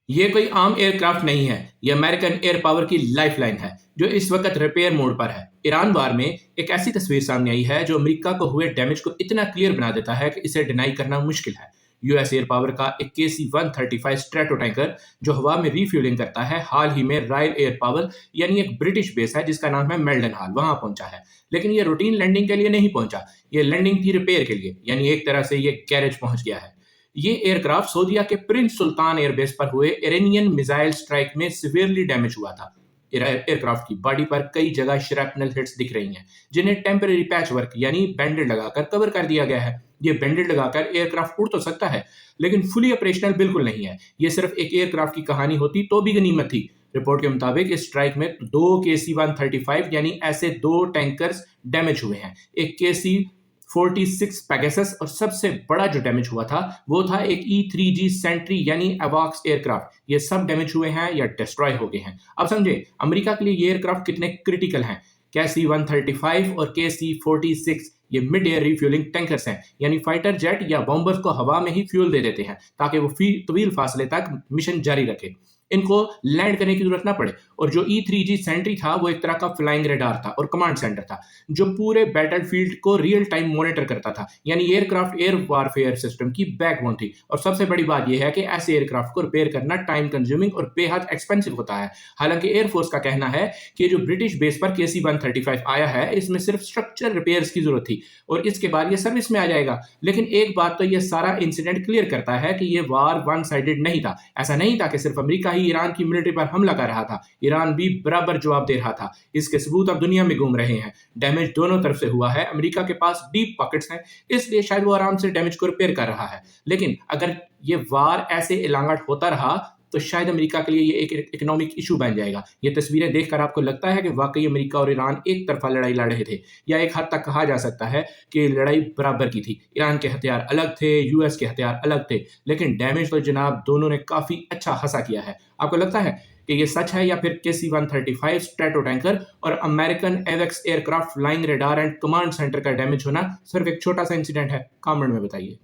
ये कोई आम एयरक्राफ्ट नहीं है। ये अमेरिकन एयर पावर की लाइफलाइन है, जो इस वक्त रिपेयर मोड पर है। ईरान वार में एक ऐसी तस्वीर सामने आई है जो अमेरिका को हुए डैमेज को इतना क्लियर बना देता है कि इसे डिनाई करना मुश्किल है। यूएस एयर पावर का एक KC-135 स्ट्रेटो टैंकर जो हवा में रीफ्यूलिंग करता है, हाल ही में रॉयल एयर पावर यानी एक ब्रिटिश बेस है जिसका नाम है मेल्डन हाल, वहां पहुंचा है। लेकिन ये रूटीन लैंडिंग के लिए नहीं पहुंचा, ये लैंडिंग थी रिपेयर के लिए, यानी एक तरह से ये गैरेज पहुंच गया है। ये एयरक्राफ्ट सऊदीया के प्रिंस सुल्तान एयरबेस पर हुए इरानियन मिसाइल स्ट्राइक में सिवियरली डैमेज हुआ था। एयरक्राफ्ट की बॉडी पर कई जगह श्रैपनल हिट्स दिख रही हैं, जिन्हें टेम्पररी पैच वर्क यानी बैंडेड लगाकर कवर कर दिया गया है। ये बैंडेड लगाकर एयरक्राफ्ट उड़ तो सकता है, लेकिन फुली ऑपरेशनल बिल्कुल नहीं है। ये सिर्फ एक एयरक्राफ्ट की कहानी होती तो भी गनीमत थी। रिपोर्ट के मुताबिक इस स्ट्राइक में 2 KC-135 यानी ऐसे 2 टैंकर्स डैमेज हुए हैं। एक KC-46 पैगासस, और सबसे बड़ा जो डैमेज हुआ था वो था एक E-3G सेंट्री यानी अवॉक्स एयरक्राफ्ट। ये सब डैमेज हुए हैं या डिस्ट्रॉय हो गए हैं। अब समझे अमेरिका के लिए ये एयरक्राफ्ट कितने क्रिटिकल हैं। KC-135 और KC-46 ये मिड एयर रिफ्यूलिंग टैंकर्स हैं, यानी फाइटर जेट या बॉम्बर्स को हवा में ही फ्यूल दे देते हैं ताकि वो तवील फासले तक मिशन जारी रखे, इनको लैंड करने की जरूरत ना पड़े। और जो E-3G सेंट्री था वो एक तरह का फ्लाइंग रेडार था और कमांड सेंटर था, जो पूरे बैटलफील्ड को रियल टाइम मॉनिटर करता था, यानी एयरक्राफ्ट एयर वारफेयर सिस्टम की बैकबोन थी। और सबसे बड़ी बात यह है कि ऐसे एयरक्राफ्ट को रिपेयर करना टाइम कंज्यूमिंग और बेहद एक्सपेंसिव होता है। हालांकि एयरफोर्स का कहना है कि जो ब्रिटिश बेस पर KC-135 आया है, इसमें सिर्फ स्ट्रक्चर रिपेयर्स की जरूरत थी और इसके बाद ये सर्विस में आ जाएगा। लेकिन एक बात तो ये सारा इंसिडेंट क्लियर करता है कि ये वार वन साइडेड नहीं था। ऐसा नहीं था कि सिर्फ अमेरिका ही ईरान की मिलिट्री पर हमला कर रहा था, ईरान भी बराबर जवाब दे रहा था। इसके सबूत अब दुनिया में घूम रहे हैं। डैमेज दोनों तरफ से हुआ है। अमेरिका के पास डीप पॉकेट्स हैं, इसलिए शायद वो आराम से डैमेज को रिपेयर कर रहा है। लेकिन अगर ये वार ऐसे इलांगट होता रहा तो शायद अमेरिका के लिए ये एक इकोनॉमिक इशू बन जाएगा। ये तस्वीरें देखकर आपको लगता है कि वाकई अमेरिका और ईरान एक तरफा लड़ाई लड़ रहे थे, या एक हद तक कहा जा सकता है कि लड़ाई बराबर की थी। ईरान के हथियार अलग थे, यूएस के हथियार अलग थे, लेकिन डैमेज तो जनाब दोनों ने काफी अच्छा हंसा किया है। आपको लगता है कि ये सच है, या फिर KC-135 स्ट्रेटो टैंकर और अमेरिकन एवेक्स aircraft flying radar and command centre का डैमेज होना सिर्फ एक छोटा सा इंसिडेंट है? कमेंट में बताइए।